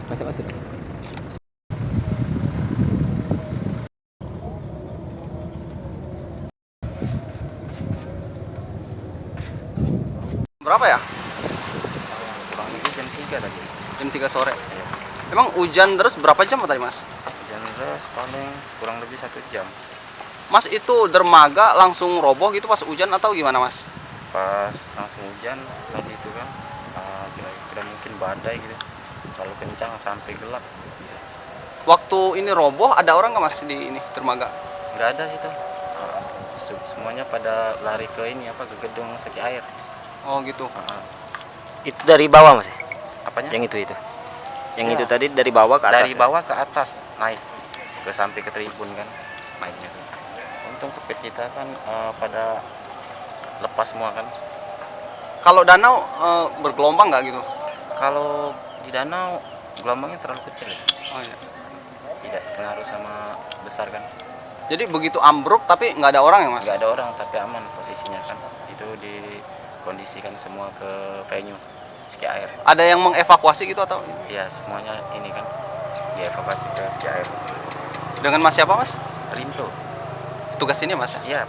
Masuk-masuk. Berapa ya? Kurang lebih jam 3 tadi. Jam 3 sore. Ya. Emang hujan terus berapa jam tadi, Mas? Hujan deras paling kurang lebih 1 jam. Mas, itu dermaga langsung roboh gitu pas hujan atau gimana, Mas? Pas langsung hujan tadi itu kan, kira-kira mungkin badai gitu. Terlalu kencang sampai gelap. Waktu ini roboh ada orang nggak, Mas, di ini dermaga? Nggak ada situ. Semuanya pada lari ke ini apa, ke gedung Seki Air. Oh gitu. Itu dari bawah Mas. Apanya? Yang itu. Yang Ya. itu tadi dari bawah ke atas. Dari bawah ke atas naik ke sampai ke tribun kan naiknya. Untung seped kita kan pada lepas semua kan. Kalau danau bergelombang nggak gitu? Kalau di danau gelombangnya terlalu kecil ya, Oh iya. tidak pengaruh sama besar kan. Jadi begitu ambruk tapi nggak ada orang ya, Mas? Nggak ada orang tapi aman posisinya kan. Itu dikondisikan semua ke venue Ski Air. Ada yang mengevakuasi gitu atau Ya semuanya ini kan dievakuasi ke Ski Air. dengan Mas siapa, Mas? Rinto. Tugas ini, Mas ya? Iya.